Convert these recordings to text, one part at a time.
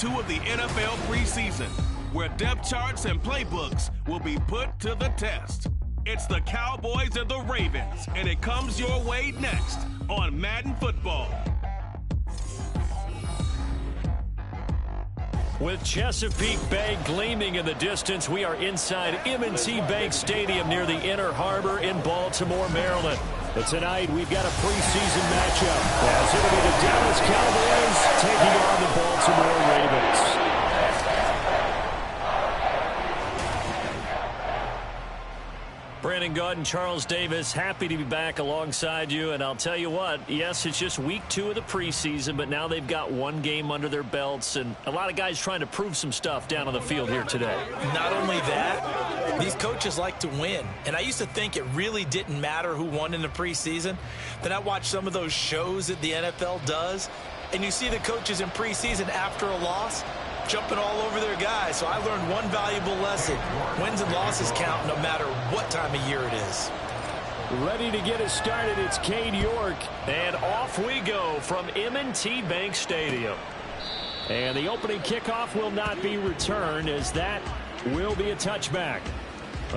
2 of the NFL preseason, where depth charts and playbooks will be put to the test. It's the Cowboys and the Ravens, and it comes your way next on Madden Football. With Chesapeake Bay gleaming in the distance, we are inside M&T Bank Stadium near the Inner Harbor in Baltimore, Maryland. But tonight, we've got a preseason matchup, as it'll be the Dallas Cowboys taking on the Baltimore Ravens. Brandon Gaud and Charles Davis, happy to be back alongside you. And I'll tell you what, yes, it's just week 2 of the preseason, but now they've got 1 game under their belts, and a lot of guys trying to prove some stuff down on the field here today. Not only that, these coaches like to win. And I used to think it really didn't matter who won in the preseason. Then I watched some of those shows that the NFL does, and you see the coaches in preseason after a loss jumping all over their guys. So I learned one valuable lesson. Wins and losses count no matter what time of year it is. Ready to get us started, it's Cade York. And off we go from M&T Bank Stadium. And the opening kickoff will not be returned, as that will be a touchback.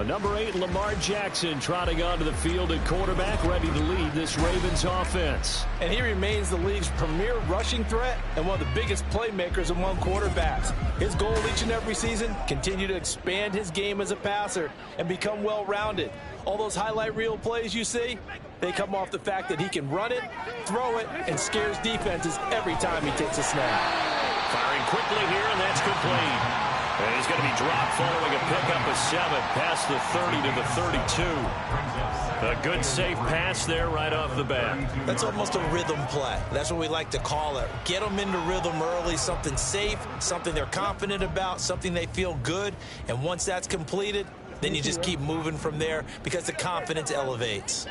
Number 8, Lamar Jackson, trotting onto the field at quarterback, ready to lead this Ravens offense. And he remains the league's premier rushing threat and one of the biggest playmakers among quarterbacks. His goal each and every season, continue to expand his game as a passer and become well-rounded. All those highlight reel plays you see, they come off the fact that he can run it, throw it, and scares defenses every time he takes a snap. Firing quickly here, and that's complete. And he's going to be dropped following a pickup of 7 past the 30 to the 32. A good safe pass there right off the bat. That's almost a rhythm play. That's what we like to call it. Get them into rhythm early, something safe, something they're confident about, something they feel good. And once that's completed, then you just keep moving from there because the confidence elevates.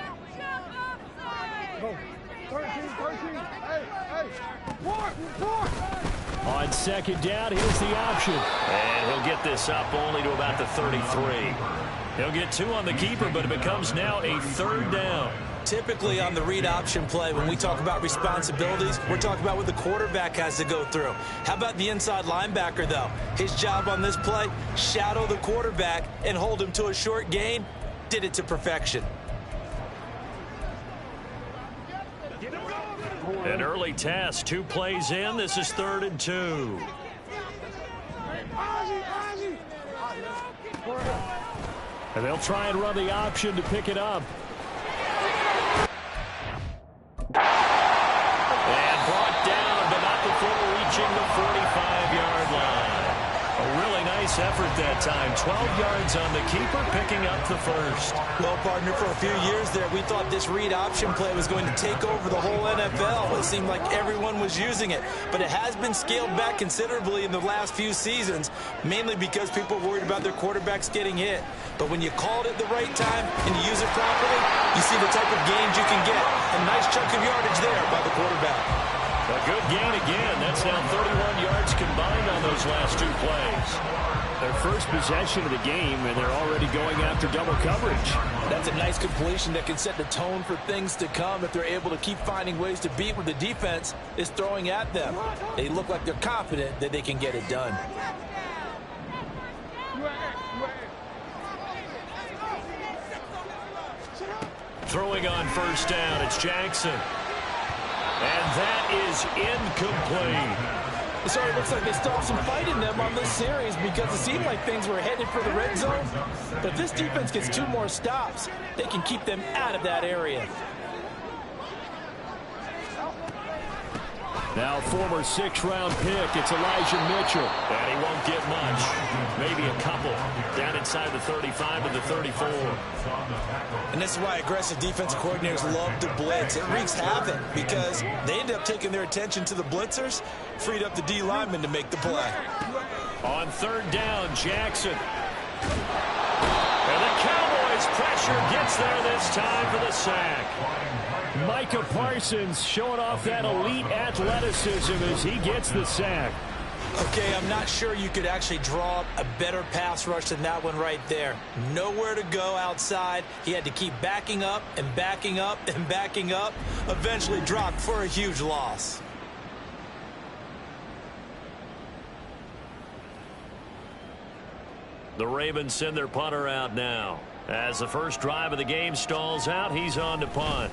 On second down, here's the option. And he'll get this up only to about the 33. He'll get 2 on the keeper, but it becomes now a 3rd down. Typically on the read option play, when we talk about responsibilities, we're talking about what the quarterback has to go through. How about the inside linebacker, though? His job on this play, shadow the quarterback and hold him to a short gain. Did it to perfection. An early test, 2 plays in. This is 3rd and 2. And they'll try and run the option to pick it up. And brought down, but not before reaching the 45-yard line. A really nice effort that time. 12 yards on the keeper, picking up the 1st. Well, partner, for a few years there, we thought this read option play was going to take over the whole NFL. It seemed like everyone was using it. But it has been scaled back considerably in the last few seasons, mainly because people are worried about their quarterbacks getting hit. But when you call it at the right time and you use it properly, you see the type of gains you can get. A nice chunk of yardage there by the quarterback. A good gain again. That's now 31 yards combined on those last 2 plays. Their first possession of the game, and they're already going after double coverage. That's a nice completion that can set the tone for things to come if they're able to keep finding ways to beat what the defense is throwing at them. They look like they're confident that they can get it done. Throwing on 1st down, it's Jackson. And that is incomplete. So it looks like they still have some fight in them on this series because it seemed like things were headed for the red zone. But if this defense gets 2 more stops, they can keep them out of that area. Now former 6th-round pick, it's Elijah Mitchell. And he won't get much. Maybe a couple. Down inside the 35 to the 34. And this is why aggressive defensive coordinators love to blitz. It wreaks havoc because they end up taking their attention to the blitzers, freed up the D lineman to make the play. On 3rd down, Jackson. And the Cowboys pressure gets there this time for the sack. Micah Parsons showing off that elite athleticism as he gets the sack. Okay, I'm not sure you could actually draw up a better pass rush than that one right there. Nowhere to go outside. He had to keep backing up and backing up and backing up. Eventually dropped for a huge loss. The Ravens send their punter out now. As the first drive of the game stalls out, he's on to punt.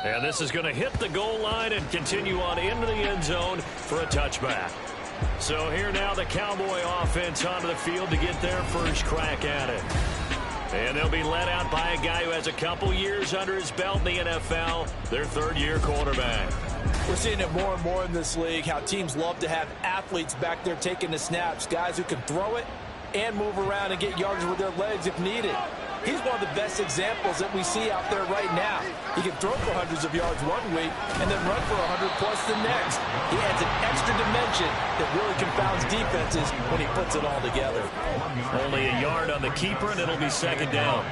And this is going to hit the goal line and continue on into the end zone for a touchback. So here now the Cowboy offense onto the field to get their first crack at it. And they'll be led out by a guy who has a couple years under his belt in the NFL, their third-year quarterback. We're seeing it more and more in this league, how teams love to have athletes back there taking the snaps, guys who can throw it and move around and get yardage with their legs if needed. He's one of the best examples that we see out there right now. He can throw for hundreds of yards one week and then run for 100+ the next. He adds an extra dimension that really confounds defenses when he puts it all together. Only a yard on the keeper, and it'll be second down.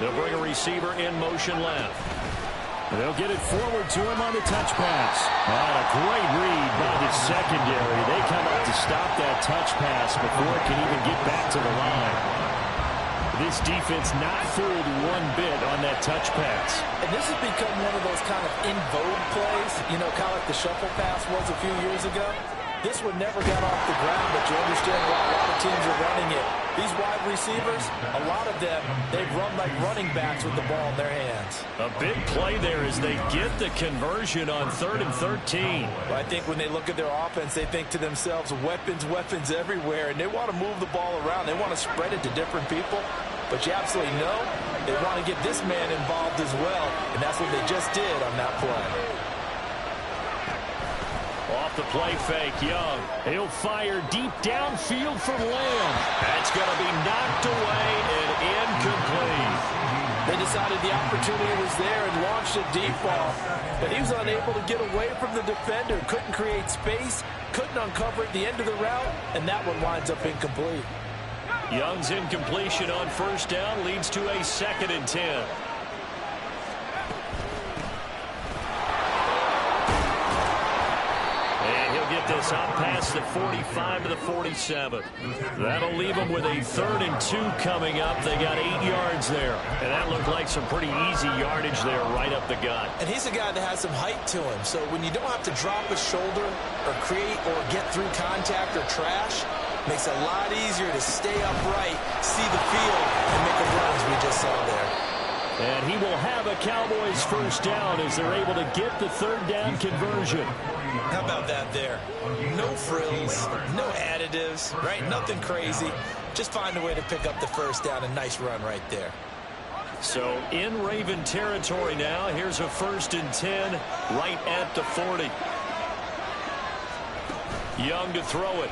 They'll bring a receiver in motion left. They'll get it forward to him on the touch pass. And a great read by the secondary. They come up to stop that touch pass before it can even get back to the line. This defense not fooled one bit on that touch pass. And this has become one of those kind of in vogue plays, you know, kind of like the shuffle pass was a few years ago. This one never got off the ground, but you understand why a lot of teams are running it. These wide receivers, a lot of them, they've run like running backs with the ball in their hands. A big play there as they get the conversion on 3rd and 13. Well, I think when they look at their offense, they think to themselves, weapons, weapons everywhere, and they want to move the ball around. They want to spread it to different people. But you absolutely know they want to get this man involved as well, and that's what they just did on that play. Off the play fake, Young. He'll fire deep downfield for Lamb. That's going to be knocked away and incomplete. They decided the opportunity was there and launched a deep ball, but he was unable to get away from the defender, couldn't create space, couldn't uncover at the end of the route, and that one winds up incomplete. Young's incompletion on first down leads to a 2nd and 10. This up past the 45 to the 47. That'll leave them with a 3rd and 2 coming up. They got 8 yards there. And that looked like some pretty easy yardage there right up the gut. And he's a guy that has some height to him. So when you don't have to drop a shoulder or create or get through contact or trash, makes it a lot easier to stay upright, see the field, and make a run as we just saw there. And he will have a Cowboys first down as they're able to get the 3rd down conversion. How about that there? No frills, no additives, right? Nothing crazy. Just find a way to pick up the first down. A nice run right there. So in Raven territory now. Here's a 1st and 10 right at the 40. Young to throw it.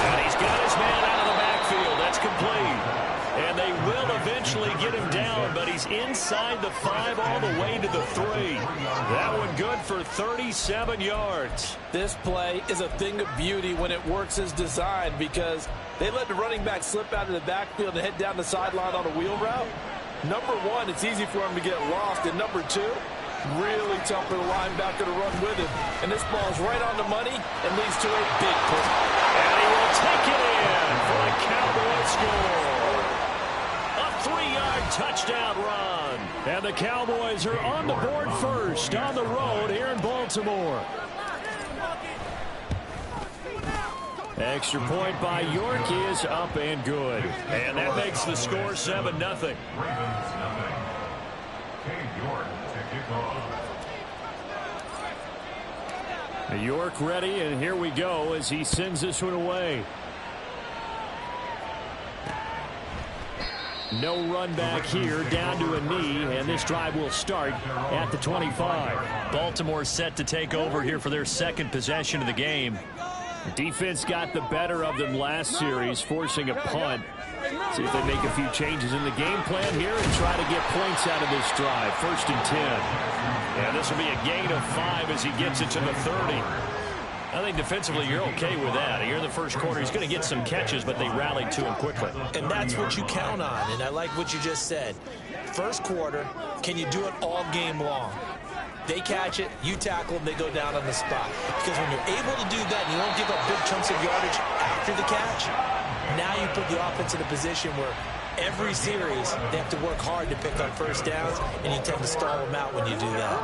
And he's got his man out of the backfield. That's complete. And they will eventually get him down, but he's inside the 5 all the way to the 3. That one good for 37 yards. This play is a thing of beauty when it works as designed because they let the running back slip out of the backfield and head down the sideline on a wheel route. Number one, it's easy for him to get lost. And number two, really tough for the linebacker to run with him. And this ball's right on the money and leads to a big push. And he will take it in for a Cowboy score. 3-yard touchdown run. And the Cowboys are on the board first on the road here in Baltimore. Extra point by York is up and good. And that makes the score 7-0. York ready, and here we go as he sends this one away. No run back here, down to a knee, and this drive will start at the 25. Baltimore set to take over here for their 2nd possession of the game. The defense got the better of them last series, forcing a punt. See if they make a few changes in the game plan here and try to get points out of this drive. 1st and 10. And this will be a gain of 5 as he gets it to the 30. I think defensively you're okay with that. Here in the first quarter, he's going to get some catches, but they rallied to him quickly. And that's what you count on, and I like what you just said. First quarter, can you do it all game long? They catch it, you tackle them, they go down on the spot. Because when you're able to do that and you don't give up big chunks of yardage after the catch, now you put the offense in a position where every series, they have to work hard to pick up first downs, and you tend to stall them out when you do that.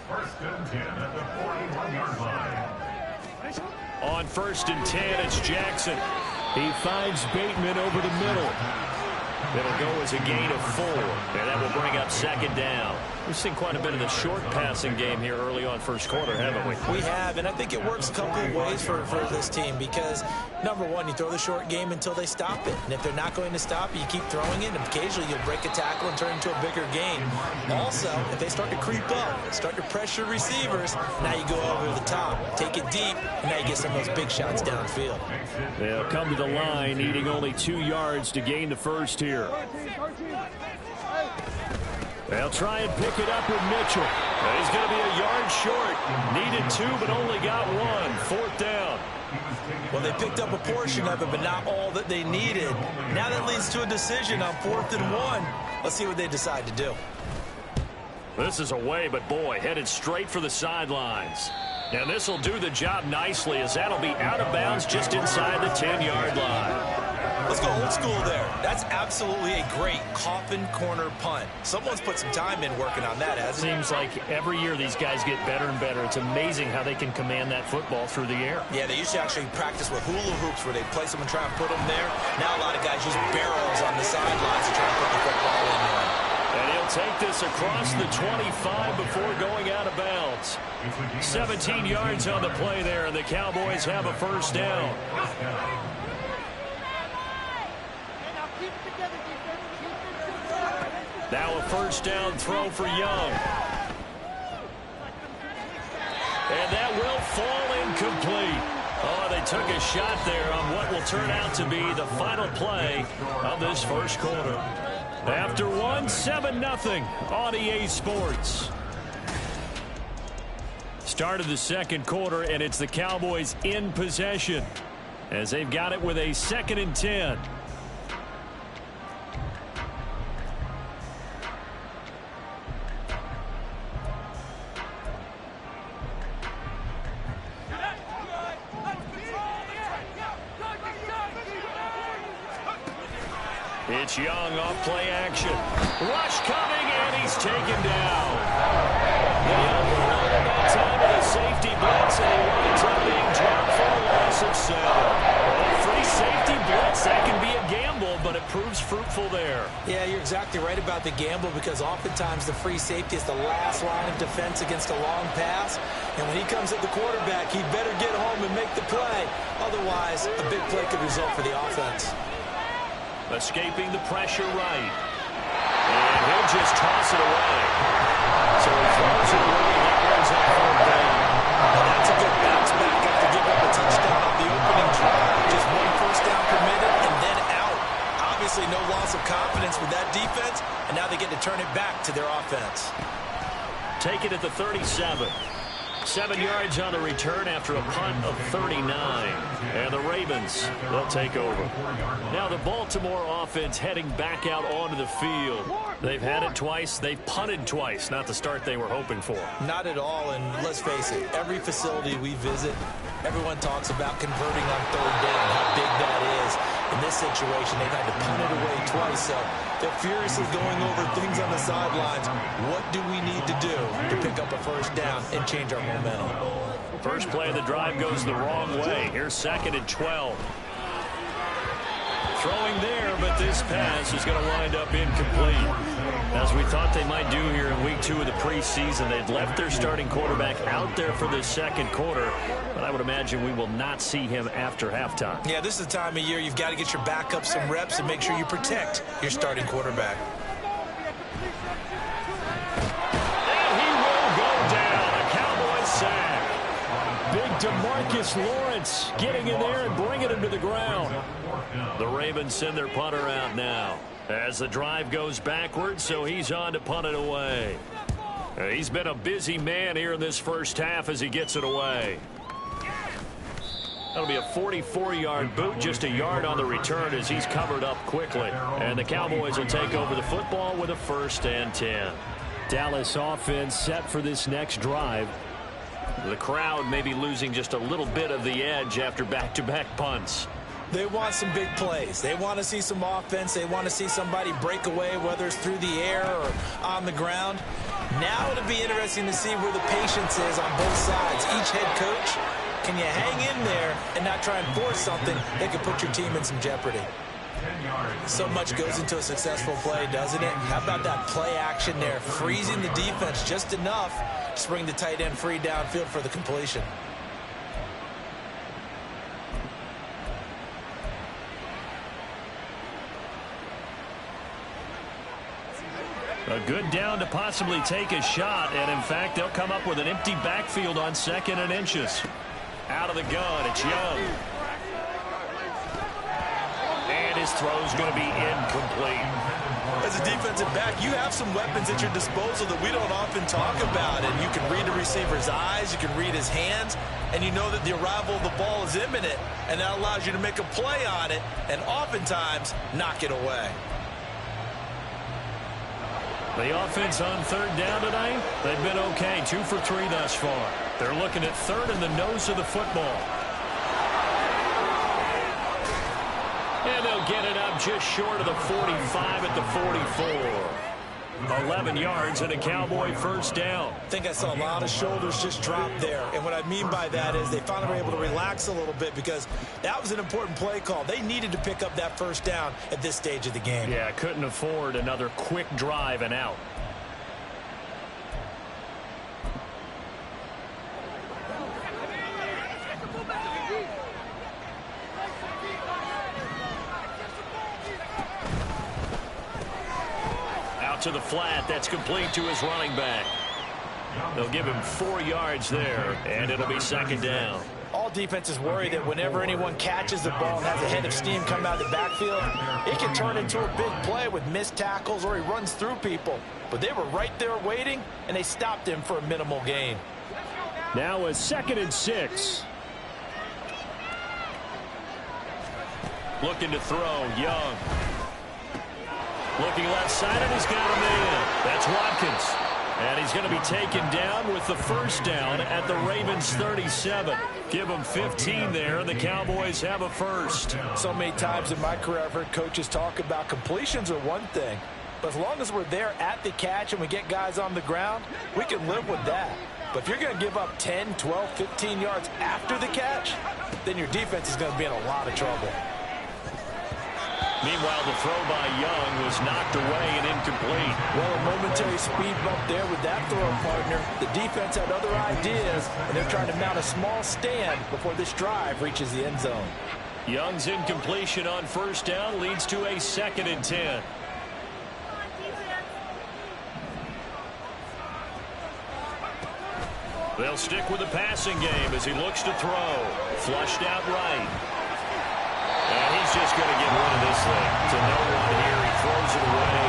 First and 10 at the 41-yard line. On 1st and 10, it's Jackson. He finds Bateman over the middle. It'll go as a gain of 4, and that will bring up 2nd down. We've seen quite a bit of the short passing game here early on first quarter, haven't we? We have, and I think it works a couple of ways for this team because, number one, you throw the short game until they stop it. And if they're not going to stop it, you keep throwing it, and occasionally you'll break a tackle and turn into a bigger gain. Also, if they start to creep up, start to pressure receivers, now you go over the top, take it deep, and now you get some of those big shots downfield. They'll come to the line, needing only 2 yards to gain the first here. They'll try and pick it up with Mitchell. He's going to be a yard short. Needed 2, but only got 1. 4th down. Well, they picked up a portion of it, but not all that they needed. Now that leads to a decision on 4th and 1. Let's see what they decide to do. This is away, but boy, headed straight for the sidelines. And this will do the job nicely, as that'll be out of bounds just inside the 10-yard line. Let's go old school there. That's absolutely a great coffin corner punt. Someone's put some time in working on that, hasn't it? Seems like every year these guys get better and better. It's amazing how they can command that football through the air. Yeah, they used to actually practice with hula hoops where they place them and try and put them there. Now a lot of guys use barrels on the sidelines to try and put the football in there. And he'll take this across the 25 before going out of bounds. 17 yards on the play there, and the Cowboys have a first down. Now a first down throw for Young. And that will fall incomplete. Oh, they took a shot there on what will turn out to be the final play of this first quarter. After 1, 7-0 on EA Sports. Start of the second quarter, and it's the Cowboys in possession as they've got it with a 2nd and 10. It's Young off play action. Rush coming, and he's taken down. They overloaded that time with a safety blitz, and he winds up being dropped for a loss of 7. A free safety blitz, that can be a gamble, but it proves fruitful there. Yeah, you're exactly right about the gamble because oftentimes the free safety is the last line of defense against a long pass. And when he comes at the quarterback, he'd better get home and make the play. Otherwise, a big play could result for the offense. Escaping the pressure right. And he'll just toss it away. So he throws it away. That runs out 4th down. Well, that's a good bounce back after giving up a touchdown on the opening drive. Just 1 first down permitted and then out. Obviously no loss of confidence with that defense, and now they get to turn it back to their offense. Take it at the 37. 7 yards on the return after a punt of 39. And the Ravens, they'll take over. Now the Baltimore offense heading back out onto the field. They've had it twice. They've punted twice. Not the start they were hoping for. Not at all, and let's face it, every facility we visit, everyone talks about converting on 3rd down, how big that is. In this situation, they've had to punt it away twice, so they're furiously going over things on the sidelines. What do we need to do to pick up a first down and change our momentum? First play of the drive goes the wrong way. Here's 2nd and 12. Throwing there, but this pass is going to wind up incomplete. As we thought they might do here in week 2 of the preseason, they've left their starting quarterback out there for the second quarter, but I would imagine we will not see him after halftime. Yeah, this is the time of year you've got to get your backup some reps and make sure you protect your starting quarterback. And he will go down. A Cowboys sack. Big DeMarcus Lawrence getting in there and bringing him to the ground. The Ravens send their punter out now as the drive goes backwards, so he's on to punt it away. He's been a busy man here in this first half as he gets it away. That'll be a 44-yard boot, just a yard on the return as he's covered up quickly. And the Cowboys will take over the football with a 1st and 10. Dallas offense set for this next drive. The crowd may be losing just a little bit of the edge after back-to-back punts. They want some big plays. They want to see some offense. They want to see somebody break away, whether it's through the air or on the ground. Now it'll be interesting to see where the patience is on both sides. Each head coach, can you hang in there and not try and force something that could put your team in some jeopardy? So much goes into a successful play, doesn't it? How about that play action there, freezing the defense just enough to bring the tight end free downfield for the completion. A good down to possibly take a shot, and in fact, they'll come up with an empty backfield on 2nd and inches. Out of the gun, it's Young. And his throw's going to be incomplete. As a defensive back, you have some weapons at your disposal that we don't often talk about, and you can read the receiver's eyes, you can read his hands, and you know that the arrival of the ball is imminent, and that allows you to make a play on it, and oftentimes knock it away. The offense on 3rd down tonight, they've been okay, 2 for 3 thus far. They're looking at 3rd in the nose of the football. And they'll get it up just short of the 45 at the 44. 11 yards and a Cowboy first down. I think I saw a lot of shoulders just drop there. And what I mean by that is they finally were able to relax a little bit because that was an important play call. They needed to pick up that first down at this stage of the game. Yeah, couldn't afford another quick drive and out. To the flat, that's complete to his running back. They'll give him 4 yards there, and it'll be 2nd down. All defenses worry that whenever anyone catches the ball and has a head of steam come out of the backfield, it can turn into a big play with missed tackles or he runs through people. But they were right there waiting, and they stopped him for a minimal gain. Now a 2nd and 6. Looking to throw, Young. Looking left side, and he's got him in. That's Watkins. And he's going to be taken down with the first down at the Ravens 37. Give them 15 there, and the Cowboys have a first. So many times in my career, I've heard coaches talk about completions are one thing. But as long as we're there at the catch and we get guys on the ground, we can live with that. But if you're going to give up 10, 12, 15 yards after the catch, then your defense is going to be in a lot of trouble. Meanwhile, the throw by Young was knocked away and incomplete. Well, a momentary speed bump there with that throw, partner. The defense had other ideas, and they're trying to mount a small stand before this drive reaches the end zone. Young's incompletion on first down leads to a 2nd and 10. They'll stick with the passing game as he looks to throw. Flushed out right. And he's just going to get rid of this thing. To no one here, he throws it away,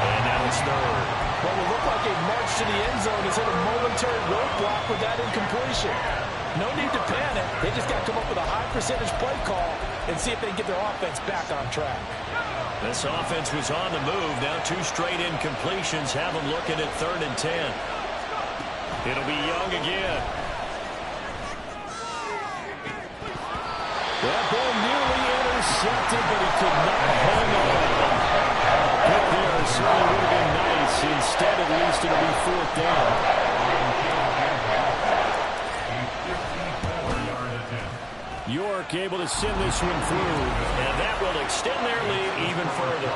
and now it's 3rd. Well, it looked like a march to the end zone is in a momentary roadblock with that incompletion. No need to panic. They just got to come up with a high percentage play call and see if they can get their offense back on track. This offense was on the move. Now 2 straight incompletions have them looking at 3rd and 10. It'll be Young again. That ball nearly intercepted, but he could not hang on. Pick there certainly would have been nice. Instead, at least, it'll be 4th down. York able to send this one through. And that will extend their lead even further.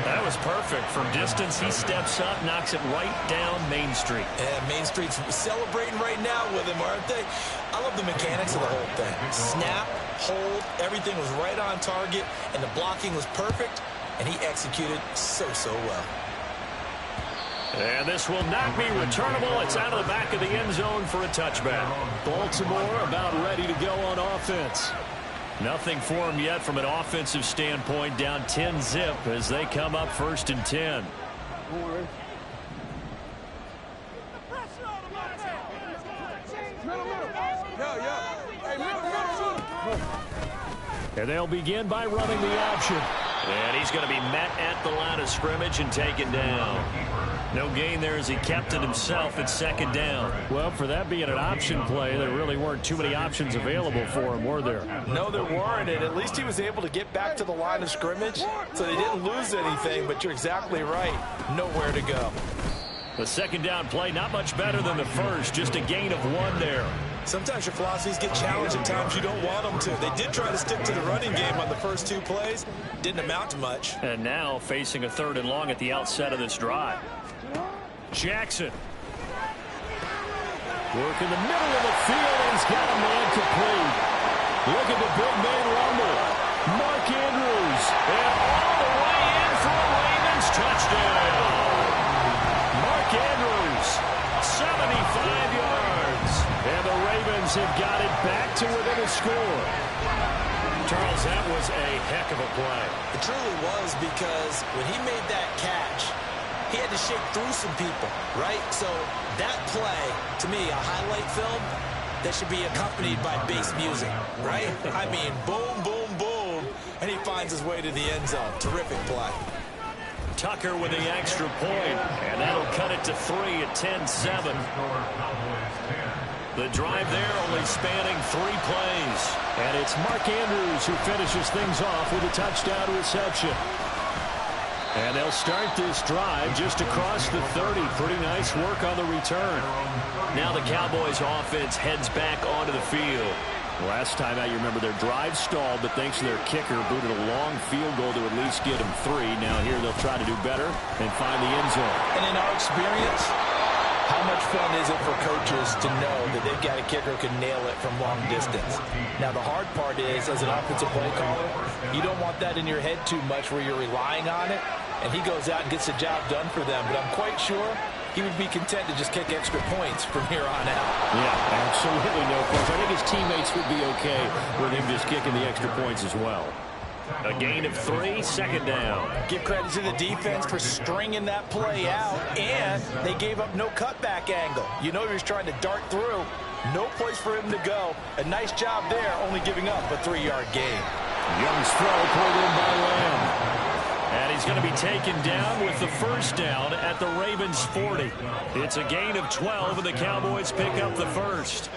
That was perfect. From distance, he steps up, knocks it right down Main Street. And Main Street's celebrating right now with him, aren't they? I love the mechanics of the whole thing. Snap, hold, everything was right on target, and the blocking was perfect, and he executed so well. And this will not be returnable. It's out of the back of the end zone for a touchback. Baltimore about ready to go on offense. Nothing for him yet from an offensive standpoint. Down 10-zip as they come up 1st and 10. And they'll begin by running the option. And he's going to be met at the line of scrimmage and taken down. No gain there as he kept it himself at second down. Well, for that being an option play, there really weren't too many options available for him, were there? No, there weren't, and at least he was able to get back to the line of scrimmage, so they didn't lose anything, but you're exactly right. Nowhere to go. The second down play, not much better than the first, just a gain of 1 there. Sometimes your philosophies get challenged at times you don't want them to. They did try to stick to the running game on the first 2 plays. Didn't amount to much. And now facing a 3rd and long at the outset of this drive. Jackson. Work in the middle of the field, and he's got a man complete. Look at the big man rumble. Mark Andrews. And all the way in for a Ravens touchdown. Mark Andrews, 75 yards. And the Ravens have got it back to within a score. Charles, that was a heck of a play. It truly was, because when he made that catch, he had to shake through some people, right? So that play, to me, a highlight film that should be accompanied by bass music, right? I mean, boom, boom, boom, and he finds his way to the end zone. Terrific play. Tucker with the extra point, and that'll cut it to 3 at 10-7. The drive there only spanning 3 plays. And it's Mark Andrews who finishes things off with a touchdown reception. And they'll start this drive just across the 30. Pretty nice work on the return. Now the Cowboys offense heads back onto the field. Last time out, you remember their drive stalled, but thanks to their kicker, booted a long field goal to at least get them 3. Now here they'll try to do better and find the end zone. And in our experience, how much fun is it for coaches to know that they've got a kicker who can nail it from long distance? Now, the hard part is, as an offensive play caller, you don't want that in your head too much where you're relying on it, and he goes out and gets the job done for them. But I'm quite sure he would be content to just kick extra points from here on out. Yeah, absolutely no question. I think his teammates would be okay with him just kicking the extra points as well. A gain of 3, second down. Give credit to the defense for stringing that play out, and they gave up no cutback angle. You know he was trying to dart through. No place for him to go. A nice job there, only giving up a 3-yard gain. Young's throw pulled in by Lamb. And he's going to be taken down with the first down at the Ravens 40. It's a gain of 12, and the Cowboys pick up the first.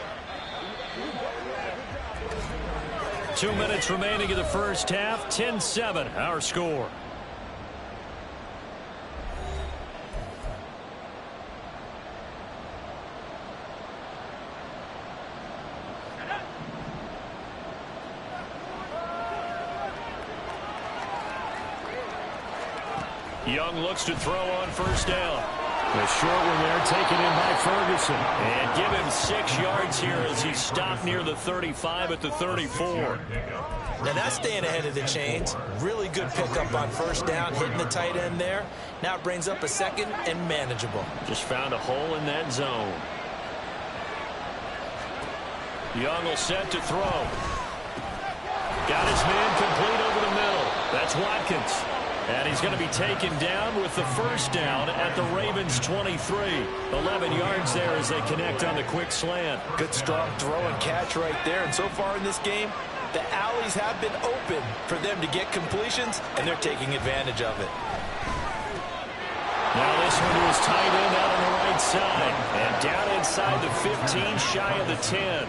2 minutes remaining in the first half. 10-7, our score. Young looks to throw on first down. The short one there taken in by Ferguson. And give him 6 yards here as he stopped near the 35 at the 34. Now that's staying ahead of the chains. Really good pickup on first down, hitting the tight end there. Now it brings up a second and manageable. Just found a hole in that zone. Young will set to throw. Got his man complete over the middle. That's Watkins. And he's going to be taken down with the first down at the Ravens 23. 11 yards there as they connect on the quick slant. Good strong throw and catch right there. And so far in this game, the alleys have been open for them to get completions, and they're taking advantage of it. Now this one to his tight end out on the right side. And down inside the 15, shy of the 10.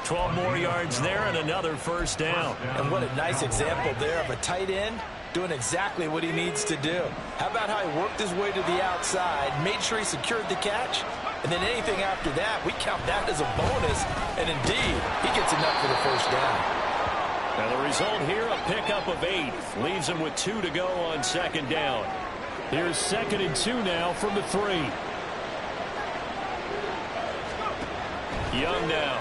12 more yards there and another first down. And what a nice example there of a tight end doing exactly what he needs to do. How about how he worked his way to the outside, made sure he secured the catch, and then anything after that, we count that as a bonus, and indeed, he gets enough for the first down. Now the result here, a pickup of 8. Leaves him with 2 to go on second down. Here's 2nd and 2 now from the 3. Young now.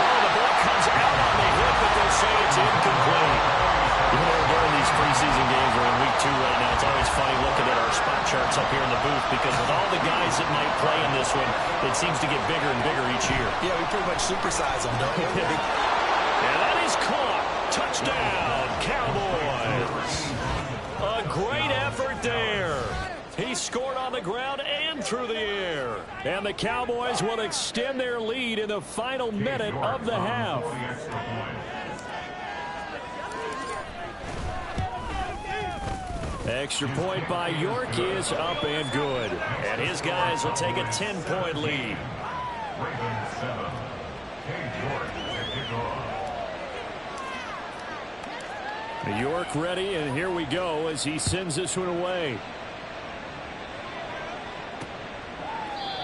Oh, the ball comes out on the hip, but they'll say it's incomplete. You know, during these preseason games, we're in week 2 right now. It's always funny looking at our spot charts up here in the booth because with all the guys that might play in this one, it seems to get bigger and bigger each year. Yeah, we pretty much supersize them, don't we? And that is caught. Touchdown, Cowboys. A great effort there. He scored on the ground and through the air. And the Cowboys will extend their lead in the final minute of the half. Extra point by York is up and good. And his guys will take a 10-point lead. Ravens 7. Cade York to kick off. York ready, and here we go as he sends this one away.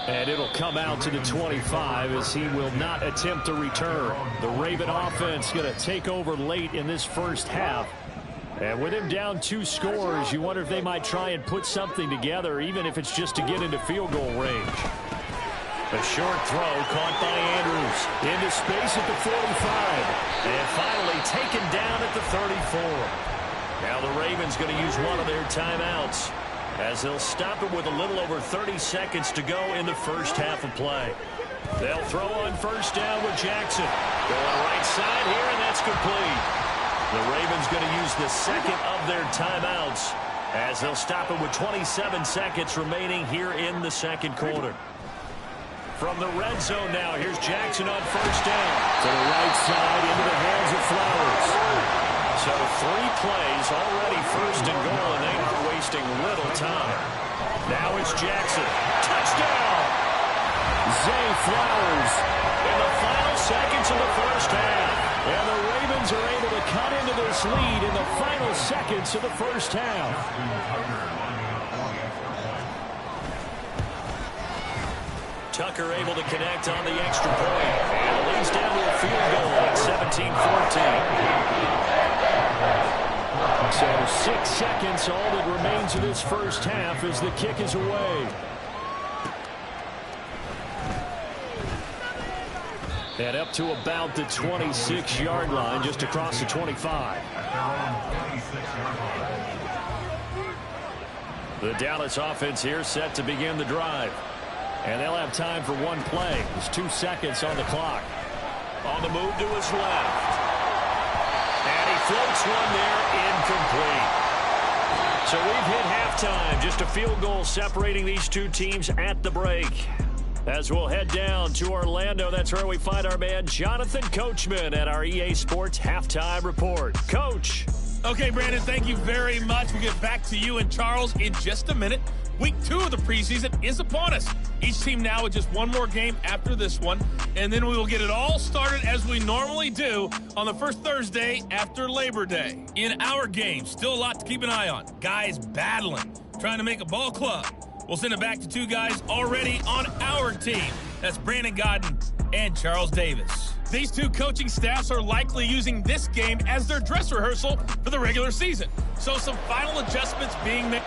And it'll come out to the 25 as he will not attempt to return. The Raven offense going to take over late in this first half. And with him down 2 scores, you wonder if they might try and put something together, even if it's just to get into field goal range. A short throw caught by Andrews. Into space at the 45. And finally taken down at the 34. Now the Ravens going to use one of their timeouts, as they'll stop it with a little over 30 seconds to go in the first half of play. They'll throw on first down with Jackson. Going right side here, and that's complete. The Ravens going to use the second of their timeouts, as they'll stop it with 27 seconds remaining here in the second quarter. From the red zone now, here's Jackson on first down. To the right side, into the hands of Flowers. So 3 plays already first and goal, and they are wasting little time. Now it's Jackson. Touchdown! Zay Flowers in the final seconds of the first half. And the Ravens are able to cut into this lead in the final seconds of the first half. Tucker able to connect on the extra point. And it leads down to a field goal at 17-14. So 6 seconds, all that remains of this first half as the kick is away. And up to about the 26-yard line, just across the 25. The Dallas offense here set to begin the drive. And they'll have time for one play. There's 2 seconds on the clock. On the move to his left. And he floats one there, incomplete. So we've hit halftime. Just a field goal separating these 2 teams at the break. As we'll head down to Orlando, that's where we find our man Jonathan Coachman at our EA Sports Halftime Report. Coach. Okay, Brandon, thank you very much. We'll get back to you and Charles in just a minute. Week 2 of the preseason is upon us. Each team now with just one more game after this one, and then we will get it all started as we normally do on the first Thursday after Labor Day. In our game, still a lot to keep an eye on. Guys battling, trying to make a ball club. We'll send it back to 2 guys already on our team. That's Brandon Godden and Charles Davis. These 2 coaching staffs are likely using this game as their dress rehearsal for the regular season. So some final adjustments being made.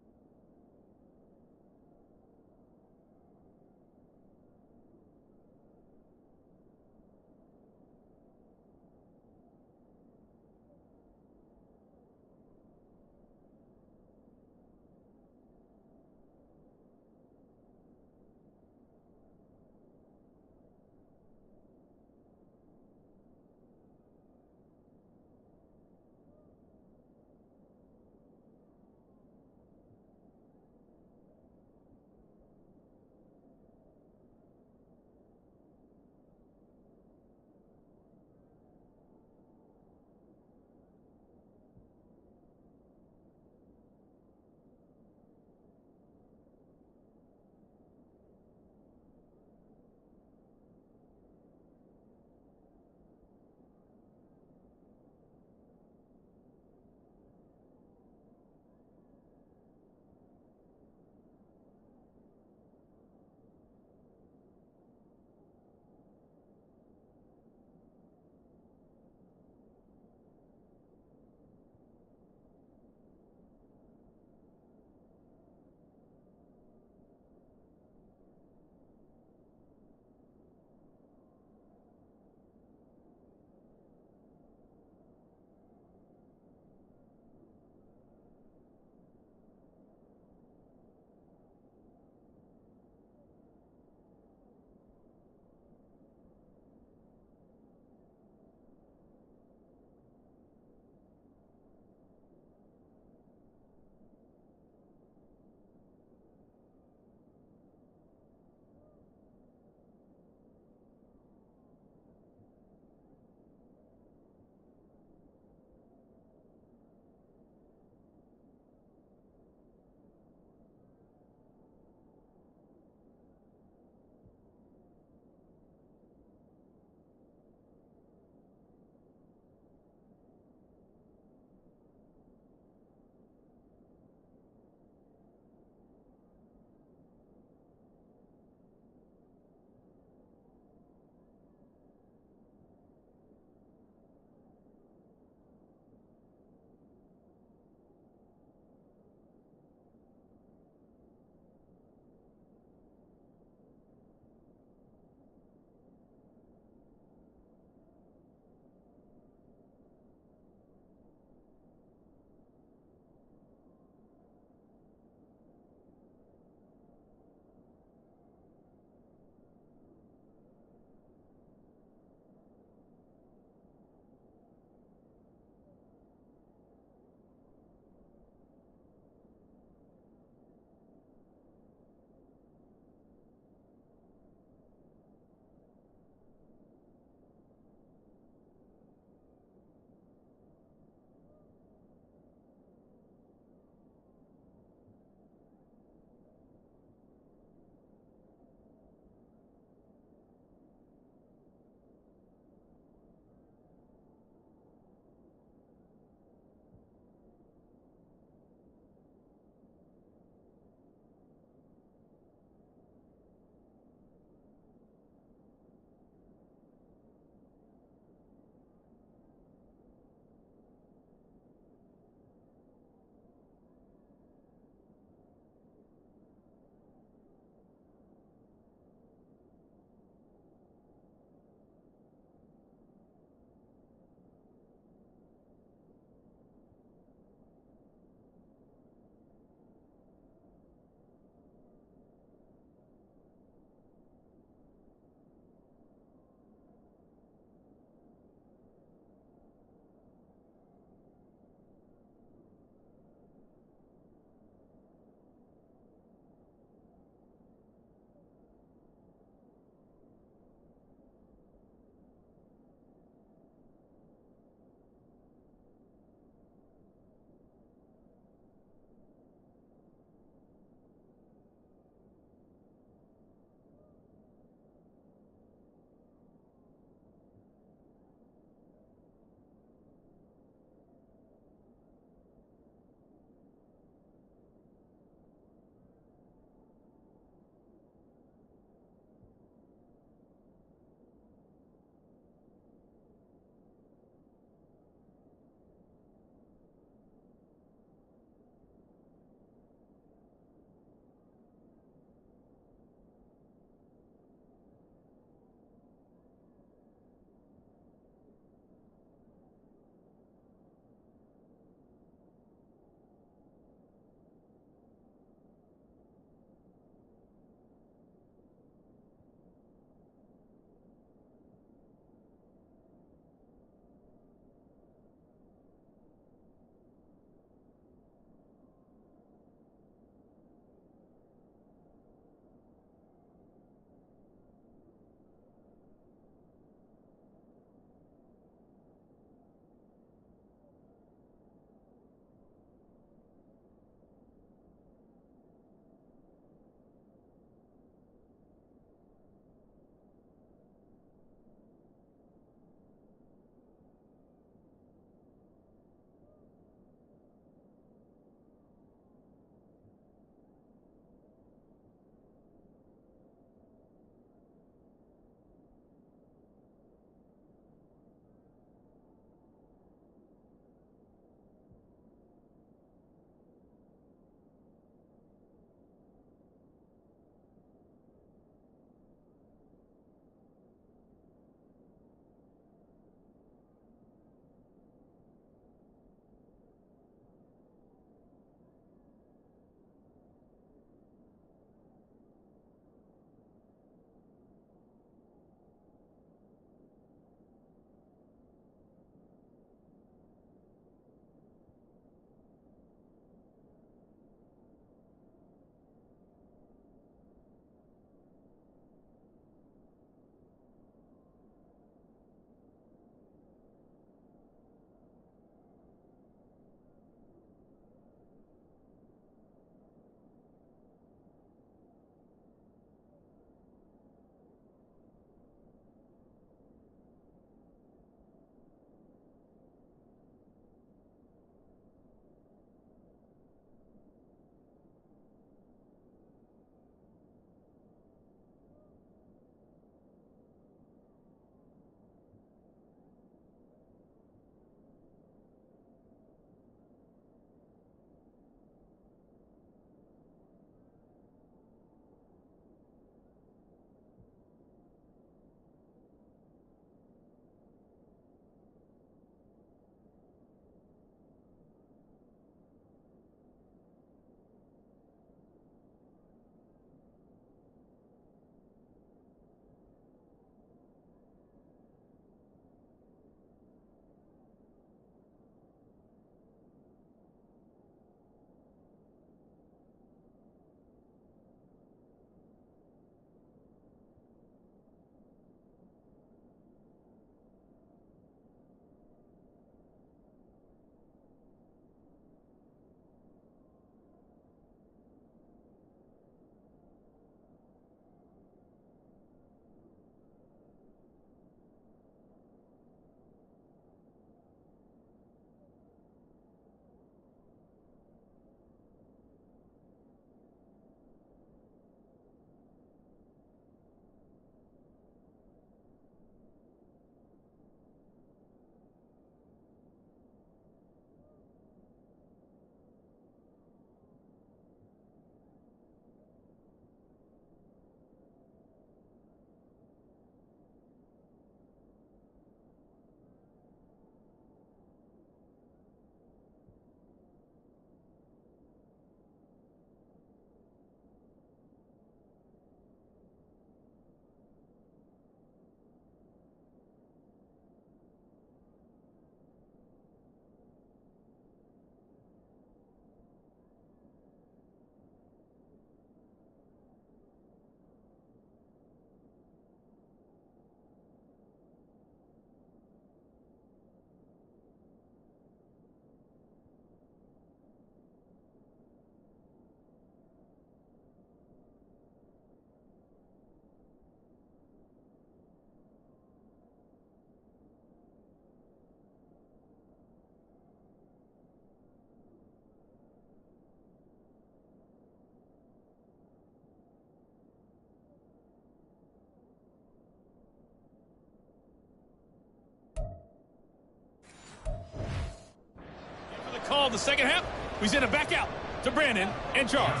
call of the second half. We send it back out to Brandon and Charles.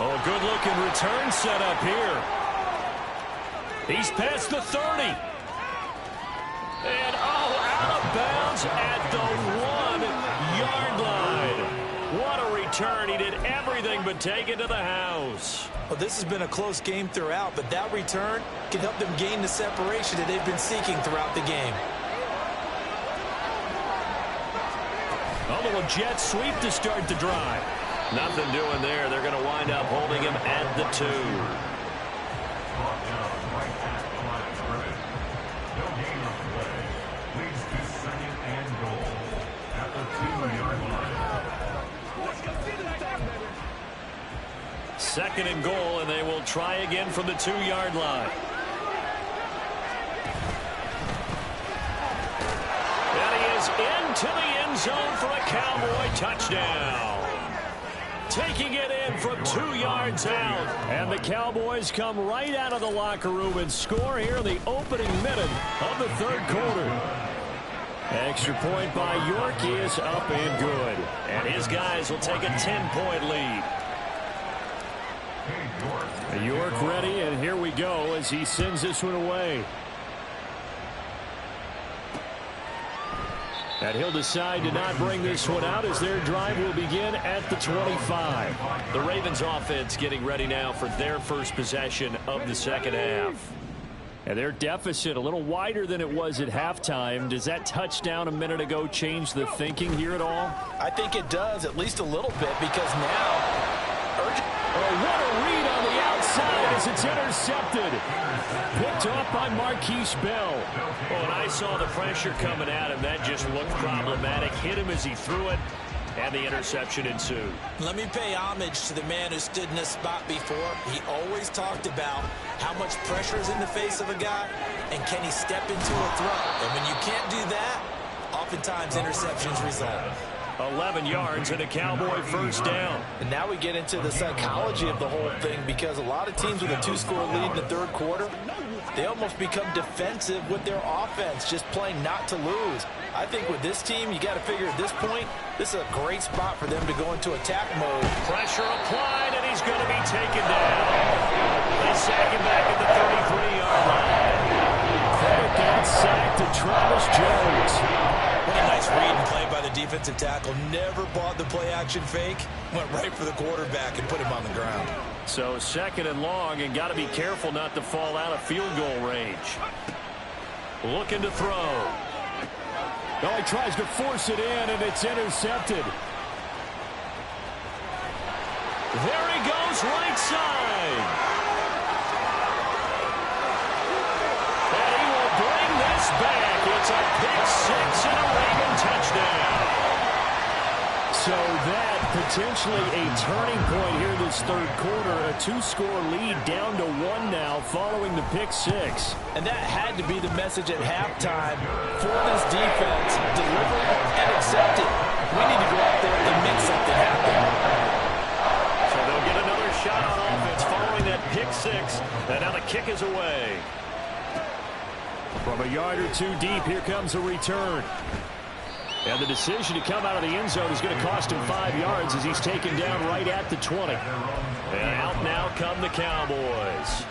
Oh, a good-looking return set up here. He's past the 30. And, out of bounds at the 1-yard line. What a return. He did everything but take it to the house. Well, this has been a close game throughout, but that return can help them gain the separation that they've been seeking throughout the game. A little jet sweep to start the drive. Nothing doing there. They're going to wind up holding him at the 2. Second and goal, and they will try again from the 2-yard line. And he is into the end zone for a Cowboy touchdown. Taking it in from 2 yards out. And the Cowboys come right out of the locker room and score here in the opening minute of the third quarter. Extra point by York is up and good. And his guys will take a 10-point lead. York ready, and here we go as he sends this one away. And he'll decide to not bring this one out as their drive will begin at the 25. The Ravens offense getting ready now for their first possession of the second half. And their deficit a little wider than it was at halftime. Does that touchdown a minute ago change the thinking here at all? I think it does, at least a little bit, because now... what a read on the outside as it's intercepted. Picked off by Marquise Bell. Oh, and I saw the pressure coming at him. That just looked problematic. Hit him as he threw it, and the interception ensued. Let me pay homage to the man who stood in this spot before. He always talked about how much pressure is in the face of a guy, and can he step into a throw. And when you can't do that, oftentimes interceptions result. 11 yards and a Cowboy first down. And now we get into the psychology of the whole thing, because a lot of teams with a 2-score lead in the third quarter, they almost become defensive with their offense, just playing not to lose. I think with this team, you got to figure at this point, this is a great spot for them to go into attack mode. Pressure applied, and he's going to be taken down. They sack him back at the 33-yard line. Credit that sack to Travis Jones. What a nice read and play by the defensive tackle. Never bought the play-action fake. Went right for the quarterback and put him on the ground. So second and long, and got to be careful not to fall out of field goal range. Looking to throw. Well, he tries to force it in, and it's intercepted. There he goes, right side. And he will bring this back. It's a pick six and a Raven touchdown. So that potentially a turning point here this third quarter. A 2-score lead down to 1 now following the pick six. And that had to be the message at halftime for this defense. Deliver and accept it. We need to go out there and make something happen. So they'll get another shot on offense following that pick six. And now the kick is away. From a yard or two deep, here comes a return. And the decision to come out of the end zone is going to cost him 5 yards as he's taken down right at the 20. And out now come the Cowboys.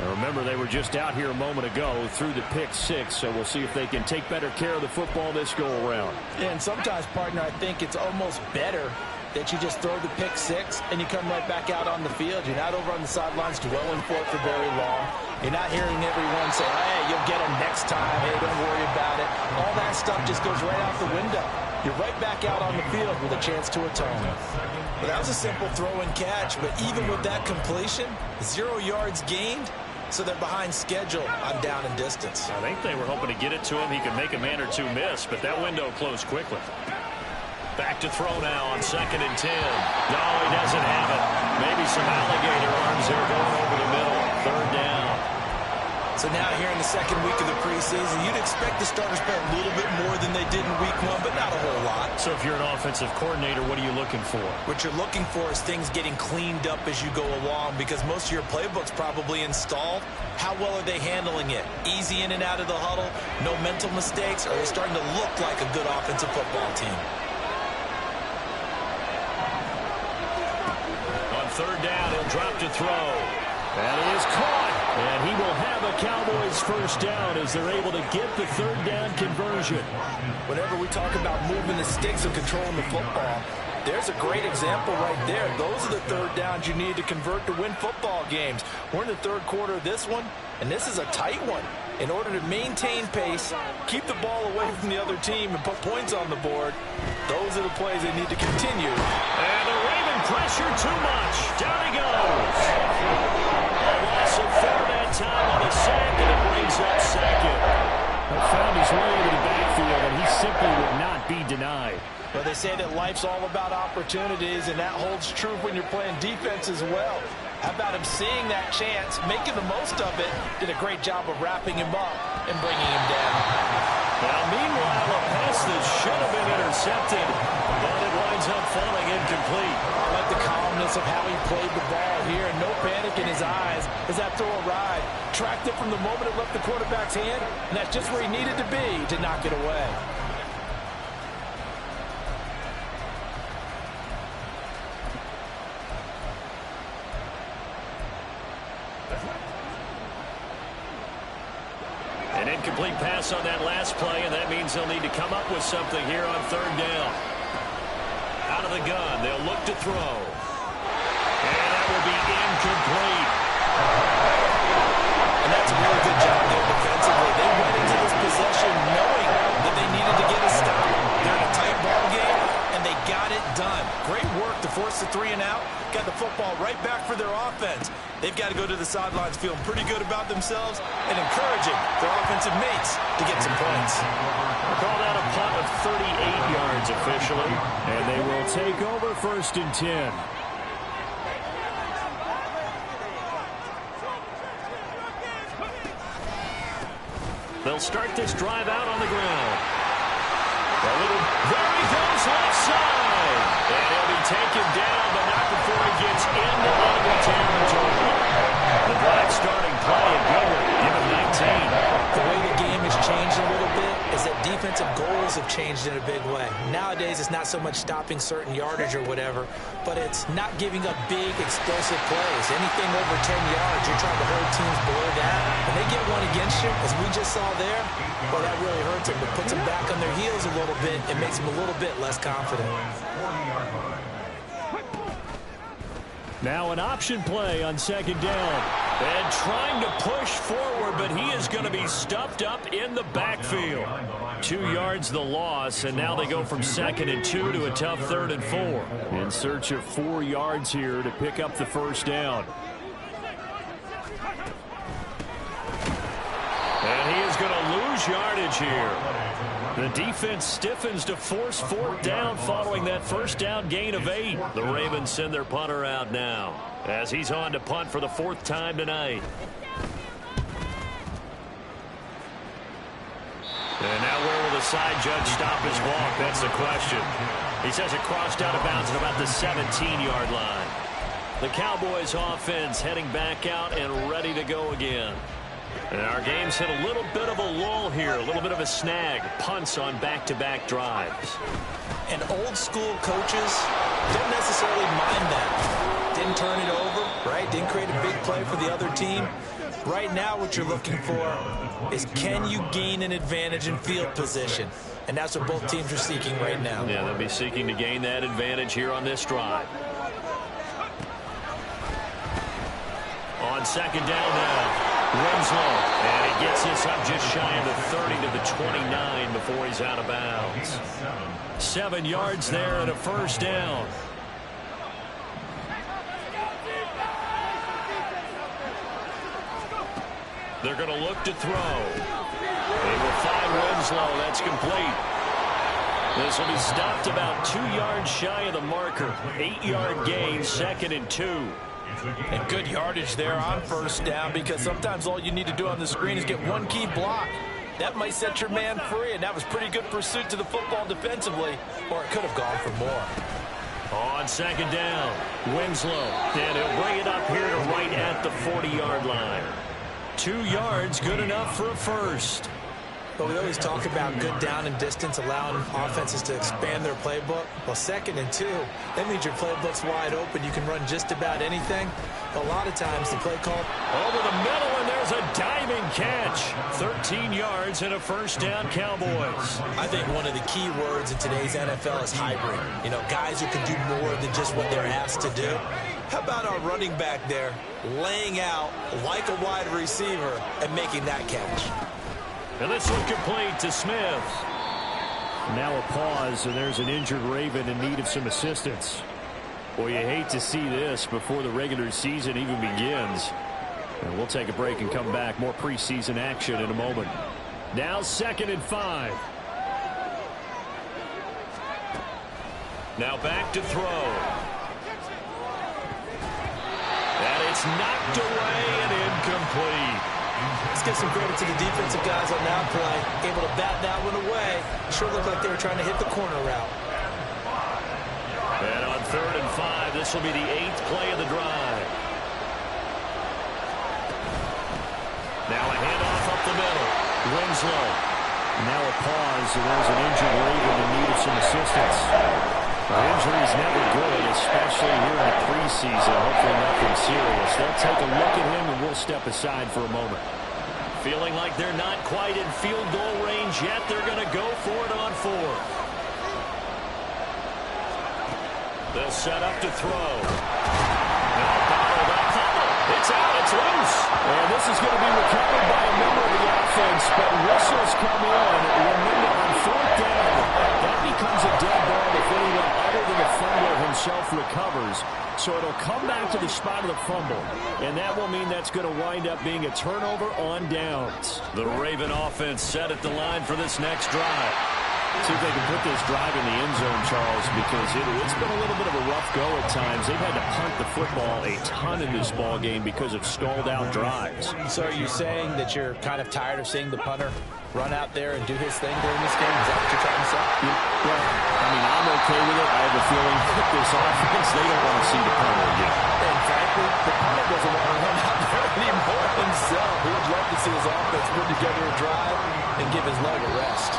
And remember, they were just out here a moment ago through the pick six, so we'll see if they can take better care of the football this go-around. And sometimes, partner, I think it's almost better that you just throw the pick six and you come right back out on the field. You're not over on the sidelines dwelling for it for very long. You're not hearing everyone say, hey, you'll get them next time. Hey, don't worry about it. All that stuff just goes right out the window. You're right back out on the field with a chance to atone. Well, that was a simple throw and catch, but even with that completion, 0 yards gained, so they're behind schedule on down and distance. I think they were hoping to get it to him. He could make a man or two miss, but that window closed quickly. Back to throw now on 2nd and 10. No, he doesn't have it. Maybe some alligator arms there going over the middle. 3rd down. So now here in the second week of the preseason, you'd expect the starters to play a little bit more than they did in week 1, but not a whole lot. So if you're an offensive coordinator, what are you looking for? What you're looking for is things getting cleaned up as you go along, because most of your playbook's probably installed. How well are they handling it? Easy in and out of the huddle, no mental mistakes, or are they starting to look like a good offensive football team? On third down, he'll drop to throw. And he is caught. And he will have a Cowboys first down as they're able to get the third down conversion. Whenever we talk about moving the sticks and controlling the football, there's a great example right there. Those are the third downs you need to convert to win football games. We're in the third quarter of this one, and this is a tight one. In order to maintain pace, keep the ball away from the other team, and put points on the board, those are the plays they need to continue. And the Raven pressure too much. Down he goes. A loss of 4 that time on the sack, and it brings up second. Found his way into the backfield, and he simply would not be denied. Well, they say that life's all about opportunities, and that holds true when you're playing defense as well. How about him seeing that chance, making the most of it, did a great job of wrapping him up and bringing him down. Now, meanwhile, a pass that should have been intercepted, but it winds up falling incomplete. I like the calmness of how he played the ball here, and no panic in his eyes as that throw arrived. Tracked it from the moment it left the quarterback's hand, and that's just where he needed to be to knock it away. An incomplete pass on that last play, and that means they'll need to come up with something here on third down. Out of the gun, they'll look to throw. And that will be incomplete. And that's a really good job there defensively. They went into this possession knowing that they needed to get a stop. They're in a tight ball game, and they got it done. Great work to force the 3 and out. Got the football right back for their offense. They've got to go to the sidelines feeling pretty good about themselves and encouraging their offensive mates to get some points. Called out a punt of 38 yards officially, and they will take over 1st and 10. They'll start this drive out on the ground. There he goes left side. And he'll be taken down, but not before he gets into enemy territory. The Black starting play, a good one. Give him 19. The way the game has changed a little bit is that defensive goals have changed in a big way. Nowadays, it's not so much stopping certain yardage or whatever, but it's not giving up big, explosive plays. Anything over 10 yards, you're trying to hold teams below that. When they get one against you, as we just saw there, well, that really hurts them. It puts them back on their heels a little bit. It makes them a little bit less confident. Now an option play on 2nd down. And trying to push forward, but he is going to be stuffed up in the backfield. 2 yards the loss, and now they go from 2nd and 2 to a tough 3rd and 4. In search of 4 yards here to pick up the first down. And he is going to lose yardage here. The defense stiffens to force 4th down following that first down gain of 8. The Ravens send their punter out now as he's on to punt for the 4th time tonight. And now where will the side judge stop his walk? That's the question. He says it crossed out of bounds at about the 17-yard line. The Cowboys offense heading back out and ready to go again. And our game's hit a little bit of a lull here, a little bit of a snag. Punts on back-to-back drives. And old-school coaches don't necessarily mind that. Didn't turn it over, right? Didn't create a big play for the other team. Right now what you're looking for is, can you gain an advantage in field position? And that's what both teams are seeking right now. Yeah, they'll be seeking to gain that advantage here on this drive. On 2nd down now. Winslow, and he gets this up just shy of the 30 to the 29 before he's out of bounds. 7 yards there and a first down. They're going to look to throw. They will find Winslow. That's complete. This will be stopped about 2 yards shy of the marker. 8-yard gain, 2nd and 2. And good yardage there on first down, because sometimes all you need to do on the screen is get one key block. That might set your man free, and that was pretty good pursuit to the football defensively, or it could have gone for more. On second down, Winslow, and he'll bring it up here to right at the 40-yard line. 2 yards, good enough for a first. But we always talk about good down and distance, allowing offenses to expand their playbook. Well, 2nd and 2, that means your playbook's wide open. You can run just about anything. A lot of times the play call over the middle, and there's a diving catch. 13 yards and a first down, Cowboys. I think one of the key words in today's NFL is hybrid. You know, guys who can do more than just what they're asked to do. How about our running back there laying out like a wide receiver and making that catch? And this one complete to Smith. Now a pause, and there's an injured Raven in need of some assistance. Well, you hate to see this before the regular season even begins. And we'll take a break and come back. More preseason action in a moment. Now 2nd and 5. Now back to throw. And it's knocked away and incomplete. Let's give some credit to the defensive guys on that play. Able to bat that one away. Sure looked like they were trying to hit the corner route. And on 3rd and 5, this will be the 8th play of the drive. Now a handoff up the middle. Winslow. Now a pause, and there's an injured Raven in need of some assistance. Injury is never good, especially here in the preseason. Hopefully nothing serious. They'll take a look at him, and we'll step aside for a moment. Feeling like they're not quite in field goal range yet. They're going to go for it on 4th. They'll set up to throw. Now bottled up. It's out. It's loose. And this is going to be recovered by a member of the offense, but whistles come in. Remember, on 4th down, that becomes a dead ball if anyone other than the fumbler himself recovers. So it'll come back to the spot of the fumble, and that will mean that's going to wind up being a turnover on downs. The Raven offense set at the line for this next drive. See if they can put this drive in the end zone, Charles, because it's been a little bit of a rough go at times. They've had to punt the football a ton in this ball game because of stalled-out drives. So are you saying that you're kind of tired of seeing the punter run out there and do his thing during this game? Is that what you're trying to say? Well, I mean, I'm okay with it. I have a feeling that this offense, they don't want to see the punter again. And frankly, the punter doesn't want to run out there anymore himself. He would love to see his offense put together a drive and give his leg a rest.